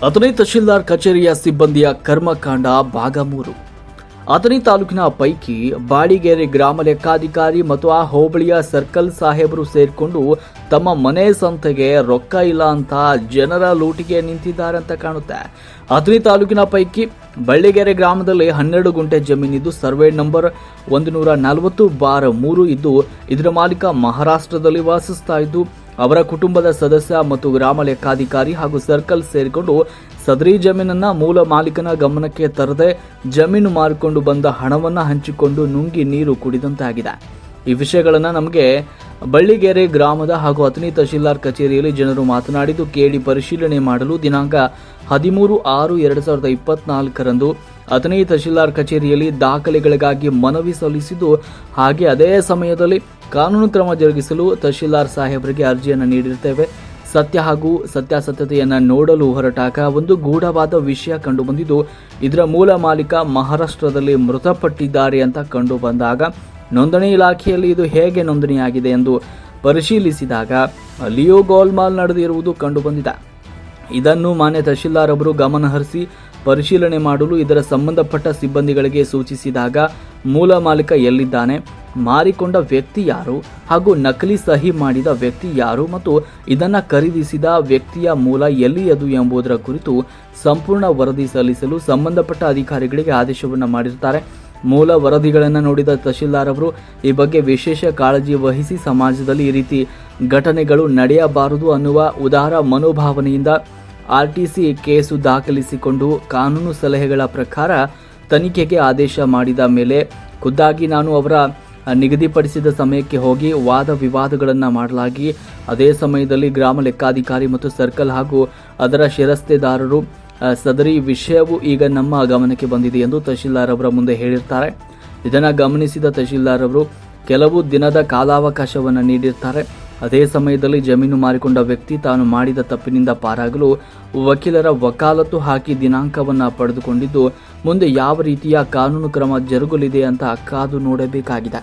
ಅಥಣಿ ತಹಶೀಲ್ದಾರ್ ಕಚೇರಿಯ ಸಿಬ್ಬಂದಿಯ ಕರ್ಮಕಾಂಡ ಭಾಗ 3. ಅಥಣಿ ತಾಲೂಕಿನ ಪೈಕಿ ಬಾಡಿಗೆರೆ ಗ್ರಾಮ ಲೆಕ್ಕಾಧಿಕಾರಿ ಮತ್ತು ಆ ಹೋಬಳಿಯ ಸರ್ಕಲ್ ಸಾಹೇಬರು ಸೇರಿಕೊಂಡು ತಮ್ಮ ಮನೆ ಸಂತೆಗೆ ರೊಕ್ಕ ಇಲ್ಲ ಅಂತ ಜನರ ಲೂಟಿಗೆ ನಿಂತಿದ್ದಾರೆ ಅಂತ ಕಾಣುತ್ತೆ. ಅಥಣಿ ತಾಲೂಕಿನ ಪೈಕಿ ಬಳ್ಳಿಗೆರೆ ಗ್ರಾಮದಲ್ಲಿ 12 ಗುಂಟೆ ಜಮೀನಿದ್ದು ಸರ್ವೆ ನಂಬರ್ 140/3 ಇದ್ದು ಇದರ ಮಾಲೀಕ ಮಹಾರಾಷ್ಟ್ರದಲ್ಲಿ ವಾಸಿಸ್ತಾ ಇದ್ದು ಅವರ ಕುಟುಂಬದ ಸದಸ್ಯ ಮತ್ತು ಗ್ರಾಮ ಲೆಕ್ಕಾಧಿಕಾರಿ ಹಾಗೂ ಸರ್ಕಲ್ ಸೇರಿಕೊಂಡು ಸದರಿ ಜಮೀನನ್ನ ಮೂಲ ಮಾಲೀಕನ ಗಮನಕ್ಕೆ ತರದೆ ಜಮೀನು ಮಾರಿಕೊಂಡು ಬಂದ ಹಣವನ್ನು ಹಂಚಿಕೊಂಡು ನುಂಗಿ ನೀರು ಕುಡಿದಂತಾಗಿದೆ. ಈ ವಿಷಯಗಳನ್ನು ನಮಗೆ ಬಳ್ಳಿಗೆರೆ ಗ್ರಾಮದ ಹಾಗೂ ಅಥಣಿ ತಹಶೀಲ್ದಾರ್ ಕಚೇರಿಯಲ್ಲಿ ಜನರು ಮಾತನಾಡಿದ್ದು ಕೇಳಿ ಪರಿಶೀಲನೆ ಮಾಡಲು ದಿನಾಂಕ 13/6/2024 ಅಥಣಿ ತಹಶೀಲ್ದಾರ್ ಕಚೇರಿಯಲ್ಲಿ ದಾಖಲೆಗಳಿಗಾಗಿ ಮನವಿ ಸಲ್ಲಿಸಿದ್ದು ಹಾಗೆ ಅದೇ ಸಮಯದಲ್ಲಿ ಕಾನೂನು ಕ್ರಮ ಜರುಗಿಸಲು ತಹಶೀಲ್ದಾರ್ ಸಾಹೇಬರಿಗೆ ಅರ್ಜಿಯನ್ನು ನೀಡಿರುತ್ತೇವೆ. ಸತ್ಯ ಹಾಗೂ ಸತ್ಯಾಸತ್ಯತೆಯನ್ನು ನೋಡಲು ಹೊರಟಾಗ ಒಂದು ಗೂಢವಾದ ವಿಷಯ ಕಂಡುಬಂದಿದ್ದು ಇದರ ಮೂಲ ಮಾಲೀಕ ಮಹಾರಾಷ್ಟ್ರದಲ್ಲಿ ಮೃತಪಟ್ಟಿದ್ದಾರೆ ಅಂತ ಕಂಡು ಬಂದಾಗ ನೋಂದಣಿ ಇಲಾಖೆಯಲ್ಲಿ ಇದು ಹೇಗೆ ನೋಂದಣಿಯಾಗಿದೆ ಎಂದು ಪರಿಶೀಲಿಸಿದಾಗ ಅಲ್ಲಿಯೂ ಗೋಲ್ಮಾಲ್ ನಡೆದಿರುವುದು ಕಂಡುಬಂದಿದೆ. ಇದನ್ನು ಮಾನ್ಯ ತಹಶೀಲ್ದಾರ್ ಅವರು ಗಮನಹರಿಸಿ ಪರಿಶೀಲನೆ ಮಾಡಲು ಇದರ ಸಂಬಂಧಪಟ್ಟ ಸಿಬ್ಬಂದಿಗಳಿಗೆ ಸೂಚಿಸಿದಾಗ ಮೂಲ ಮಾಲೀಕ ಎಲ್ಲಿದ್ದಾನೆ, ಮಾರಿಕೊಂಡ ವ್ಯಕ್ತಿ ಯಾರು ಹಾಗೂ ನಕಲಿ ಸಹಿ ಮಾಡಿದ ವ್ಯಕ್ತಿ ಯಾರು ಮತ್ತು ಇದನ್ನು ಖರೀದಿಸಿದ ವ್ಯಕ್ತಿಯ ಮೂಲ ಎಲ್ಲಿಯದು ಎಂಬುದರ ಕುರಿತು ಸಂಪೂರ್ಣ ವರದಿ ಸಲ್ಲಿಸಲು ಸಂಬಂಧಪಟ್ಟ ಅಧಿಕಾರಿಗಳಿಗೆ ಆದೇಶವನ್ನು ಮಾಡಿರುತ್ತಾರೆ. ಮೂಲ ವರದಿಗಳನ್ನು ನೋಡಿದ ತಹಶೀಲ್ದಾರ್ ಅವರು ಈ ಬಗ್ಗೆ ವಿಶೇಷ ಕಾಳಜಿ ವಹಿಸಿ ಸಮಾಜದಲ್ಲಿ ಈ ರೀತಿ ಘಟನೆಗಳು ನಡೆಯಬಾರದು ಅನ್ನುವ ಉದಾರ ಮನೋಭಾವನೆಯಿಂದ RTC ಕೇಸು ದಾಖಲಿಸಿಕೊಂಡು ಕಾನೂನು ಸಲಹೆಗಳ ಪ್ರಕಾರ ತನಿಖೆಗೆ ಆದೇಶ ಮಾಡಿದ ಮೇಲೆ ಖುದ್ದಾಗಿ ನಾನು ಅವರ ನಿಗದಿಪಡಿಸಿದ ಸಮಯಕ್ಕೆ ಹೋಗಿ ವಾದ ವಿವಾದಗಳನ್ನು ಮಾಡಲಾಗಿ ಅದೇ ಸಮಯದಲ್ಲಿ ಗ್ರಾಮ ಲೆಕ್ಕಾಧಿಕಾರಿ ಮತ್ತು ಸರ್ಕಲ್ ಹಾಗೂ ಅದರ ಶಿರಸ್ತೆದಾರರು ಸದರಿ ವಿಷಯವು ಈಗ ನಮ್ಮ ಗಮನಕ್ಕೆ ಬಂದಿದೆ ಎಂದು ತಹಶೀಲ್ದಾರ್ ಅವರ ಮುಂದೆ ಹೇಳಿರ್ತಾರೆ. ಇದನ್ನು ಗಮನಿಸಿದ ತಹಶೀಲ್ದಾರ್ ಅವರು ಕೆಲವು ದಿನದ ಕಾಲಾವಕಾಶವನ್ನು ನೀಡಿರ್ತಾರೆ. ಅದೇ ಸಮಯದಲ್ಲಿ ಜಮೀನು ಮಾರಿಕೊಂಡ ವ್ಯಕ್ತಿ ತಾನು ಮಾಡಿದ ತಪ್ಪಿನಿಂದ ಪಾರಾಗಲು ವಕೀಲರ ವಕಾಲತ್ತು ಹಾಕಿ ದಿನಾಂಕವನ್ನು ಪಡೆದುಕೊಂಡಿದ್ದು ಮುಂದೆ ಯಾವ ರೀತಿಯ ಕಾನೂನು ಕ್ರಮ ಜರುಗಲಿದೆ ಅಂತ ಕಾದು ನೋಡಬೇಕಾಗಿದೆ.